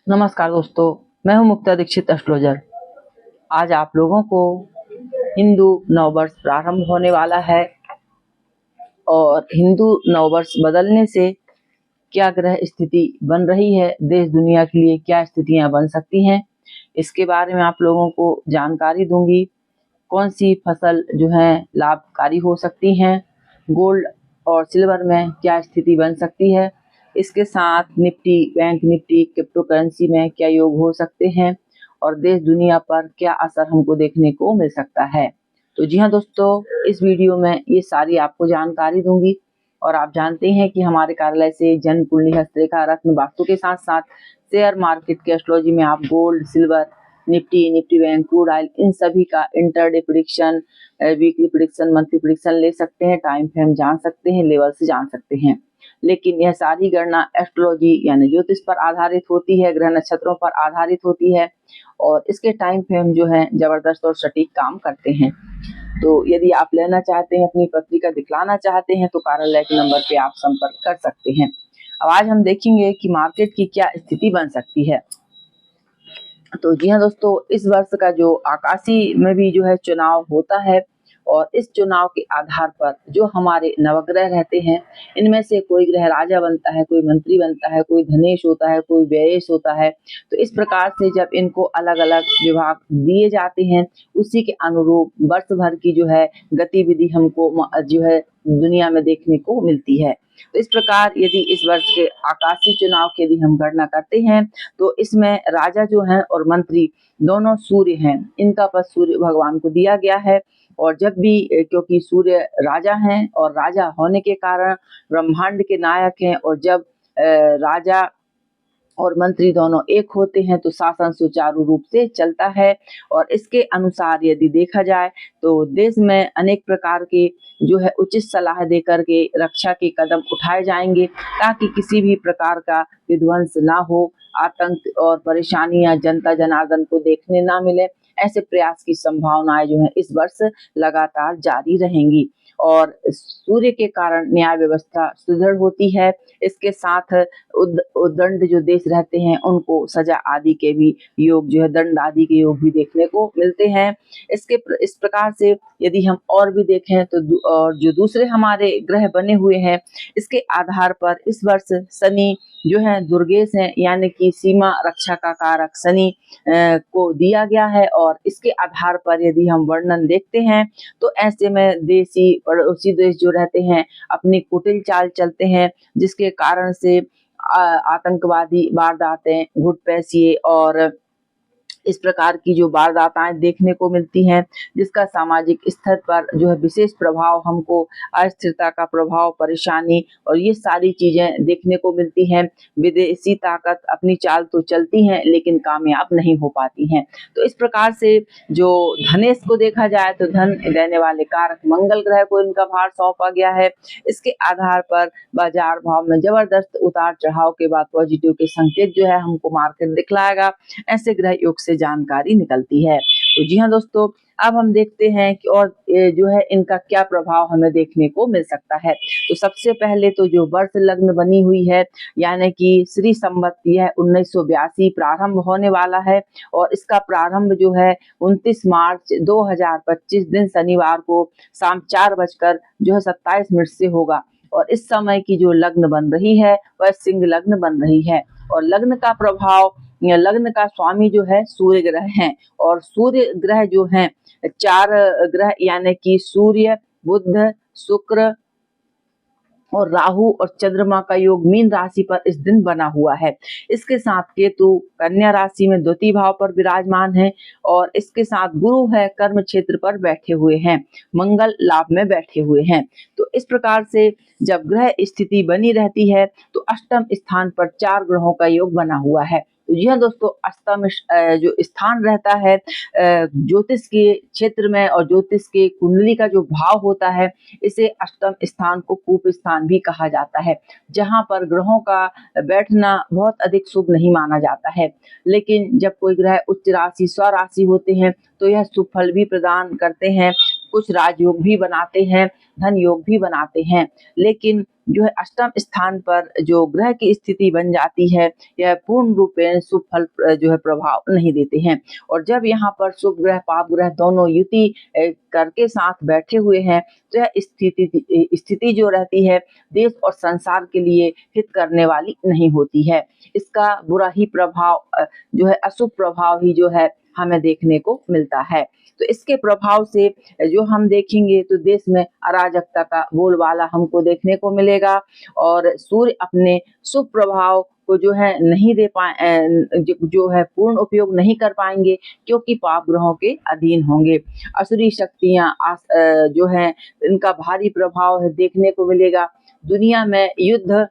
नमस्कार दोस्तों, मैं हूं मुक्ता दीक्षित एस्ट्रोलॉजर। आज आप लोगों को हिंदू नववर्ष प्रारंभ होने वाला है और हिंदू नववर्ष बदलने से क्या ग्रह स्थिति बन रही है, देश दुनिया के लिए क्या स्थितियां बन सकती हैं, इसके बारे में आप लोगों को जानकारी दूंगी। कौन सी फसल जो है लाभकारी हो सकती हैं, गोल्ड और सिल्वर में क्या स्थिति बन सकती है, इसके साथ Nifty, bank Nifty, crypto currency में क्या योग हो सकते हैं और देश दुनिया पर क्या असर हमको देखने को मिल सकता है। तो जी हाँ दोस्तों, इस वीडियो में ये सारी आपको जानकारी दूंगी। और आप जानते हैं कि हमारे कार्यालय से जन्म कुंडली, हस्तरेखा, रत्न, वास्तु के साथ साथ शेयर मार्केट के एस्ट्रोलॉजी में आप gold, silver, Nifty bank, crude oil, इन सभी का intraday prediction, weekly prediction, monthly prediction ले सकते हैं, टाइम फ्रेम जान सकते हैं, लेवल से जान सकते हैं। लेकिन यह सारी गणना एस्ट्रोलॉजी यानी ज्योतिष पर आधारित होती है, ग्रह नक्षत्रों पर आधारित होती है और इसके टाइम फ्रेम जो है जबरदस्त और सटीक काम करते हैं। तो यदि आप लेना चाहते हैं, अपनी पत्रिका दिखलाना चाहते हैं, तो कार्यालय के नंबर पे आप संपर्क कर सकते हैं। अब आज हम देखेंगे कि मार्केट की क्या स्थिति बन सकती है। तो जी हाँ दोस्तों, इस वर्ष का जो आकाशीय में भी जो है चुनाव होता है और इस चुनाव के आधार पर जो हमारे नवग्रह रहते हैं, इनमें से कोई ग्रह राजा बनता है, कोई मंत्री बनता है, कोई धनेश होता है, कोई व्ययेश होता है। तो इस प्रकार से जब इनको अलग अलग विभाग दिए जाते हैं, उसी के अनुरूप वर्ष भर की जो है गतिविधि हमको जो है दुनिया में देखने को मिलती है। तो इस प्रकार यदि इस वर्ष के आकाशीय चुनाव की यदि हम गणना करते हैं, तो इसमें राजा जो हैं और मंत्री दोनों सूर्य हैं। इनका पद सूर्य भगवान को दिया गया है और जब भी क्योंकि सूर्य राजा हैं और राजा होने के कारण ब्रह्मांड के नायक हैं, और जब राजा और मंत्री दोनों एक होते हैं तो शासन सुचारू रूप से चलता है। और इसके अनुसार यदि देखा जाए तो देश में अनेक प्रकार के जो है उचित सलाह देकर के रक्षा के कदम उठाए जाएंगे, ताकि किसी भी प्रकार का विध्वंस ना हो, आतंक और परेशानियां जनता जनार्दन को देखने ना मिले। ऐसे प्रयास की संभावनाएं जो है इस वर्ष लगातार जारी रहेंगी और सूर्य के कारण न्याय व्यवस्था सुदृढ़ होती है। इसके साथ उद्दंड जो देश रहते हैं उनको सजा आदि के भी योग जो है, दंड आदि के योग भी देखने को मिलते हैं। इस प्रकार से यदि हम और भी देखें तो और जो दूसरे हमारे ग्रह बने हुए हैं, इसके आधार पर इस वर्ष शनि जो है दुर्गेश हैं, यानी कि सीमा रक्षा का कारक शनि को दिया गया है। और इसके आधार पर यदि हम वर्णन देखते हैं तो ऐसे में देशी पड़ोसी देश जो रहते हैं अपनी कुटिल चाल चलते हैं, जिसके कारण से आतंकवादी वारदातें, घुटपैठिये और इस प्रकार की जो वारदाताएं देखने को मिलती हैं, जिसका सामाजिक स्तर पर जो है विशेष प्रभाव हमको अस्थिरता का प्रभाव, परेशानी और ये सारी चीजें देखने को मिलती हैं। विदेशी ताकत अपनी चाल तो चलती हैं लेकिन कामयाब नहीं हो पाती हैं। तो इस प्रकार से जो धनेश को देखा जाए तो धन देने वाले कारक मंगल ग्रह को इनका भार सौंपा गया है। इसके आधार पर बाजार भाव में जबरदस्त उतार चढ़ाव के बाद पॉजिटिव के संकेत जो है हमको मार्केट दिखलाएगा। ऐसे ग्रह योग से जानकारी निकलती है। तो जी हाँ दोस्तों, अब हम देखते हैं कि और जो है इनका क्या प्रभाव हमें देखने को मिल सकता है। तो सबसे पहले तो जो वर्ष लग्न बनी हुई है, यानी कि श्री संवत यह 1982 प्रारंभ होने वाला है और इसका प्रारंभ जो है 29 मार्च 2025 दिन शनिवार को शाम 4:27 से होगा। और इस समय की जो लग्न बन रही है वह सिंह लग्न बन रही है और लग्न का प्रभाव, लग्न का स्वामी जो है सूर्य ग्रह हैं और सूर्य ग्रह जो हैं 4 ग्रह यानी कि सूर्य, बुध, शुक्र और राहु और चंद्रमा का योग मीन राशि पर इस दिन बना हुआ है। इसके साथ केतु कन्या राशि में द्वितीय भाव पर विराजमान है और इसके साथ गुरु है कर्म क्षेत्र पर बैठे हुए हैं, मंगल लाभ में बैठे हुए हैं। तो इस प्रकार से जब ग्रह स्थिति बनी रहती है तो अष्टम स्थान पर 4 ग्रहों का योग बना हुआ है। तो जी हाँ दोस्तों, अष्टम जो स्थान रहता है ज्योतिष के क्षेत्र में और ज्योतिष के कुंडली का जो भाव होता है, इसे अष्टम स्थान को कूप स्थान भी कहा जाता है, जहां पर ग्रहों का बैठना बहुत अधिक शुभ नहीं माना जाता है। लेकिन जब कोई ग्रह उच्च राशि, स्वराशि होते हैं तो यह शुभ फल भी प्रदान करते हैं। कुछ राजयोग भी बनाते हैं, धन योग भी बनाते हैं। लेकिन जो है अष्टम स्थान पर जो ग्रह की स्थिति बन जाती है, यह पूर्ण रूपेण शुभ फल जो है प्रभाव नहीं देते हैं। और जब यहाँ पर शुभ ग्रह पाप ग्रह दोनों युति करके साथ बैठे हुए हैं, तो यह स्थिति जो रहती है देश और संसार के लिए हित करने वाली नहीं होती है। इसका बुरा ही प्रभाव जो है अशुभ प्रभाव ही जो है हमें देखने को मिलता है। तो इसके प्रभाव से जो हम देखेंगे तो देश में अराजकता का बोलबाला हमको देखने को मिलेगा और सूर्य अपने शुभ प्रभाव को जो है नहीं दे पाए, जो है पूर्ण उपयोग नहीं कर पाएंगे, क्योंकि पाप ग्रहों के अधीन होंगे। असुरी शक्तियां जो है इनका भारी प्रभाव है देखने को मिलेगा। दुनिया में युद्ध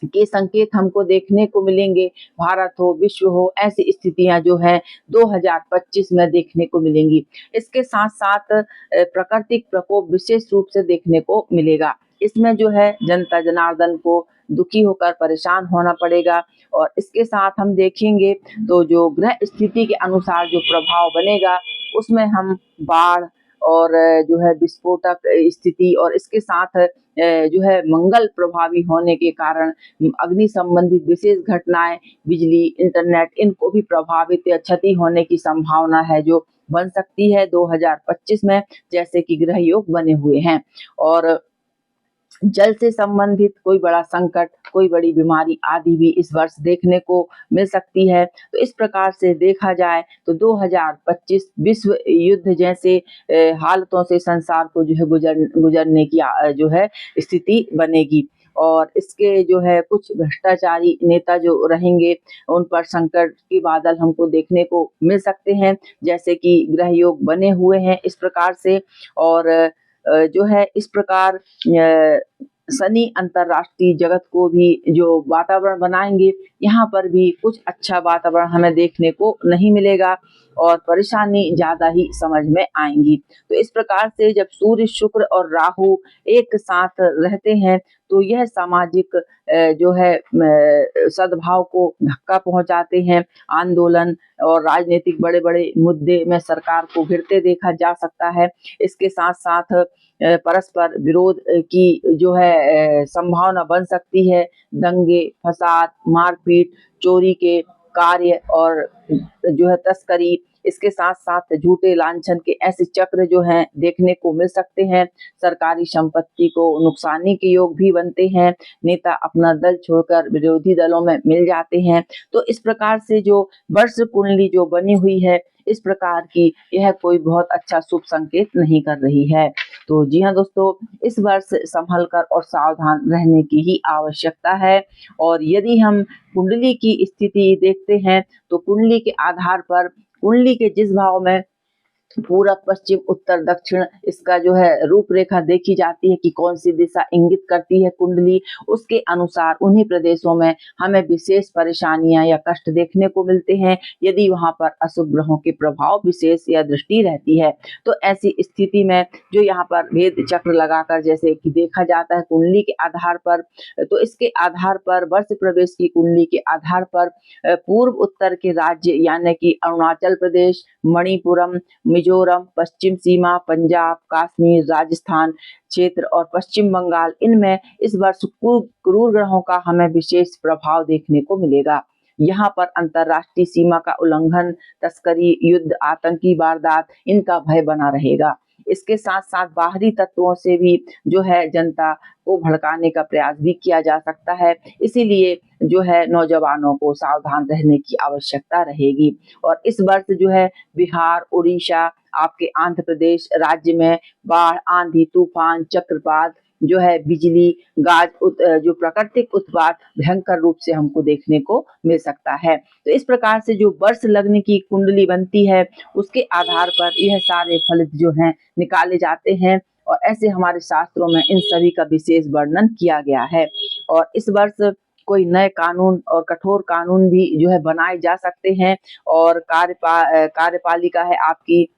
के संकेत हमको देखने को मिलेंगे। भारत हो, विश्व हो, ऐसी स्थितियां जो है 2025 में देखने को मिलेंगी। इसके साथ साथ प्राकृतिक प्रकोप विशेष रूप से देखने को मिलेगा। इसमें जो है जनता जनार्दन को दुखी होकर परेशान होना पड़ेगा। और इसके साथ हम देखेंगे तो जो ग्रह स्थिति के अनुसार जो प्रभाव बनेगा, उसमें हम बाढ़ और जो है विस्फोटक स्थिति, और इसके साथ जो है मंगल प्रभावी होने के कारण अग्नि संबंधित विशेष घटनाएं, बिजली, इंटरनेट, इनको भी प्रभावित या क्षति होने की संभावना है जो बन सकती है 2025 में, जैसे कि ग्रह योग बने हुए हैं। और जल से संबंधित कोई बड़ा संकट, कोई बड़ी बीमारी आदि भी इस वर्ष देखने को मिल सकती है। तो इस प्रकार से देखा जाए तो 2025 विश्व युद्ध जैसे हालतों से संसार को जो है गुजरने की जो है स्थिति बनेगी। और इसके जो है कुछ भ्रष्टाचारी नेता जो रहेंगे, उन पर संकट के बादल हमको देखने को मिल सकते हैं, जैसे कि ग्रह योग बने हुए हैं इस प्रकार से। और जो है इस प्रकार शनि अंतरराष्ट्रीय जगत को भी जो वातावरण बनाएंगे, यहाँ पर भी कुछ अच्छा वातावरण हमें देखने को नहीं मिलेगा और परेशानी ज्यादा ही समझ में आएंगी। तो इस प्रकार से जब सूर्य, शुक्र और राहु एक साथ रहते हैं, तो यह सामाजिक जो है सद्भाव को धक्का पहुंचाते हैं। आंदोलन और राजनीतिक बड़े बड़े मुद्दे में सरकार को घिरते देखा जा सकता है। इसके साथ साथ परस्पर विरोध की जो है संभावना बन सकती है। दंगे, फसाद, मारपीट, चोरी के कार्य और जो है तस्करी, इसके साथ साथ झूठे लांछन के ऐसे चक्र जो हैं देखने को मिल सकते हैं। सरकारी संपत्ति को नुकसानी के योग भी बनते हैं। नेता अपना दल छोड़कर विरोधी दलों में मिल जाते हैं। तो इस प्रकार से जो वर्ष कुंडली जो बनी हुई है, इस प्रकार की यह कोई बहुत अच्छा शुभ संकेत नहीं कर रही है। तो जी हाँ दोस्तों, इस वर्ष संभल कर और सावधान रहने की ही आवश्यकता है। और यदि हम कुंडली की स्थिति देखते हैं तो कुंडली के आधार पर कुंडली के जिस भाव में पूरब, पश्चिम, उत्तर, दक्षिण इसका जो है रूपरेखा देखी जाती है कि कौन सी दिशा इंगित करती है कुंडली, उसके अनुसार उन्हीं प्रदेशों में हमें विशेष परेशानियां या कष्ट देखने को मिलते हैं, यदि वहां पर अशुभ ग्रहों के प्रभाव विशेष या दृष्टि रहती है। तो ऐसी स्थिति में जो यहाँ पर भेद चक्र लगाकर जैसे कि देखा जाता है कुंडली के आधार पर, तो इसके आधार पर वर्ष प्रवेश की कुंडली के आधार पर पूर्व उत्तर के राज्य यानी कि अरुणाचल प्रदेश, मणिपुरम, मिजोरम, पश्चिम सीमा, पंजाब, कश्मीर, राजस्थान क्षेत्र और पश्चिम बंगाल, इनमें इस वर्ष क्रूर ग्रहों का हमें विशेष प्रभाव देखने को मिलेगा। यहाँ पर अंतरराष्ट्रीय सीमा का उल्लंघन, तस्करी, युद्ध, आतंकी वारदात, इनका भय बना रहेगा। इसके साथ साथ बाहरी तत्वों से भी जो है जनता को भड़काने का प्रयास भी किया जा सकता है। इसीलिए जो है नौजवानों को सावधान रहने की आवश्यकता रहेगी। और इस वर्ष जो है बिहार, उड़ीसा, आपके आंध्र प्रदेश राज्य में बाढ़, आंधी, तूफान, चक्रवात, जो है बिजली, गाज, जो प्राकृतिक उत्पात भयंकर रूप से हमको देखने को मिल सकता है। तो इस प्रकार से जो वर्ष लग्न की कुंडली बनती है, उसके आधार पर यह सारे फलित जो हैं निकाले जाते हैं। और ऐसे हमारे शास्त्रों में इन सभी का विशेष वर्णन किया गया है। और इस वर्ष कोई नए कानून और कठोर कानून भी जो है बनाए जा सकते हैं। और कार्यपालिका है आपकी,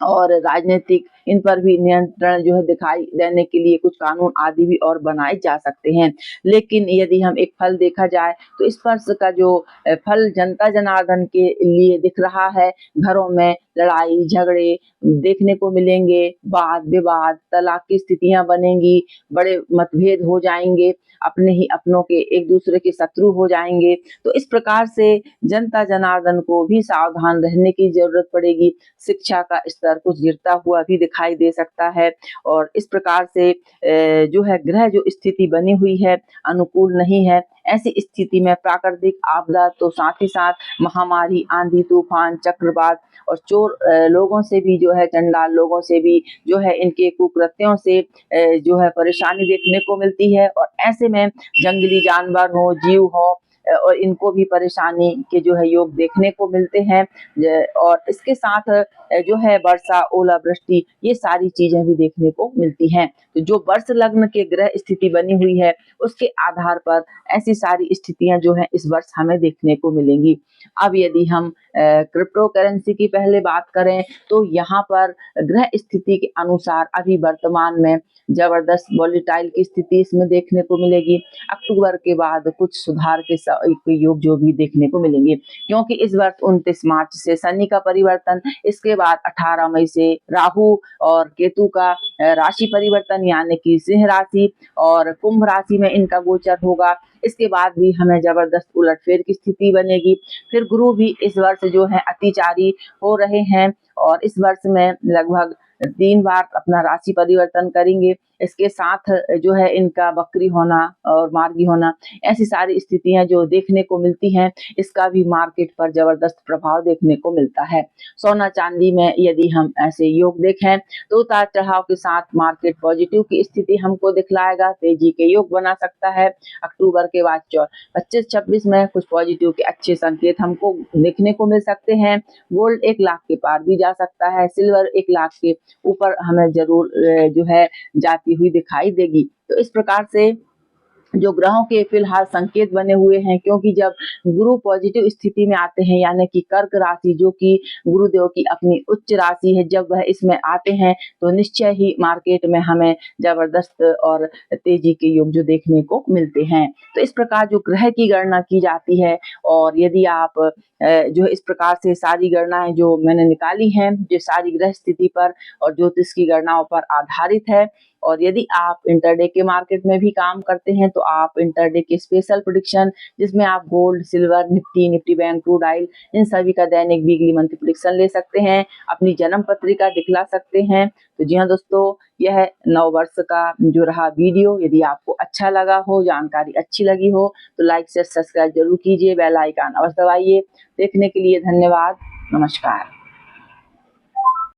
और राजनीतिक इन पर भी नियंत्रण जो है दिखाई देने के लिए कुछ कानून आदि भी और बनाए जा सकते हैं। लेकिन यदि हम एक फल देखा जाए तो इस वर्ष का जो फल जनता जनार्दन के लिए दिख रहा है, घरों में लड़ाई झगड़े देखने को मिलेंगे, वाद विवाद तलाक की स्थितियां बनेंगी, बड़े मतभेद हो जाएंगे, अपने ही अपनों के एक दूसरे के शत्रु हो जाएंगे। तो इस प्रकार से जनता जनार्दन को भी सावधान रहने की जरूरत पड़ेगी। शिक्षा का स्तर कुछ गिरता हुआ भी दिखाई दे सकता है और इस प्रकार से जो है ग्रह जो स्थिति बनी हुई है अनुकूल नहीं है। ऐसी स्थिति में प्राकृतिक आपदा तो साथ ही साथ महामारी, आंधी तूफान, चक्रवात और चोर लोगों से भी जो है, चंडाल लोगों से भी जो है, इनके कुकृत्यों से जो है परेशानी देखने को मिलती है। और ऐसे में जंगली जानवर हो, जीव हो और इनको भी परेशानी के जो है योग देखने को मिलते हैं। और इसके साथ जो है वर्षा, ओलावृष्टि, ये सारी चीजें भी देखने को मिलती हैं। तो जो वर्ष लग्न के ग्रह स्थिति बनी हुई है उसके आधार पर ऐसी सारी स्थितियां जो है इस वर्ष हमें देखने को मिलेंगी। अब यदि हम क्रिप्टो करेंसी की पहले बात करें तो यहाँ पर ग्रह स्थिति के अनुसार अभी वर्तमान में जबरदस्त वॉलीटाइल की स्थिति इसमें देखने को मिलेगी। अक्टूबर के बाद कुछ सुधार के योग जो भी देखने को मिलेंगे, क्योंकि इस वर्ष 29 मार्च से शनि का परिवर्तन, इसके बाद 18 मई से राहु और केतु का राशि परिवर्तन यानी कि सिंह राशि और कुंभ राशि में इनका गोचर होगा। इसके बाद भी हमें जबरदस्त उलटफेर की स्थिति बनेगी। फिर गुरु भी इस वर्ष जो है अतिचारी हो रहे हैं और इस वर्ष में लगभग 3 बार अपना राशि परिवर्तन करेंगे। इसके साथ जो है इनका वक्री होना और मार्गी होना, ऐसी सारी स्थितियां जो देखने को मिलती हैं, इसका भी मार्केट पर जबरदस्त प्रभाव देखने को मिलता है। सोना चांदी में यदि हम ऐसे योग देखें तो उतार चढ़ाव के साथ मार्केट पॉजिटिव की स्थिति हमको दिखलाएगा, तेजी के योग बना सकता है। अक्टूबर के बाद 25-26 में कुछ पॉजिटिव के अच्छे संकेत हमको देखने को मिल सकते हैं। गोल्ड 1 लाख के पार भी जा सकता है, सिल्वर 1 लाख के ऊपर हमें जरूर जो है जाती हुई दिखाई देगी। तो इस प्रकार से जो ग्रहों के फिलहाल संकेत बने हुए हैं, क्योंकि जब गुरु पॉजिटिव स्थिति में आते हैं यानी कि कर्क राशि जो कि गुरुदेव की अपनी उच्च राशि है, जब वह इसमें आते हैं तो निश्चय ही मार्केट में हमें जबरदस्त और तेजी के योग जो देखने को मिलते हैं। तो इस प्रकार जो ग्रह की गणना की जाती है और यदि आप जो इस प्रकार से सारी गणनाएं जो मैंने निकाली हैं, जो सारी ग्रह स्थिति पर और ज्योतिष की गणनाओं पर आधारित है। और यदि आप इंटरडे के मार्केट में भी काम करते हैं तो आप इंटरडे के स्पेशल प्रेडिक्शन, जिसमें आप gold, silver, Nifty bank, crude oil, इन सभी का दैनिक, वीकली, मंथली प्रेडिक्शन ले सकते हैं, अपनी जन्म पत्रिका दिखला सकते हैं। तो जी हाँ दोस्तों, यह नव वर्ष का जो रहा वीडियो, यदि आपको अच्छा लगा हो, जानकारी अच्छी लगी हो तो लाइक से सब्सक्राइब जरूर कीजिए, बेल आइकन अवश्य दबाइए। देखने के लिए धन्यवाद। नमस्कार।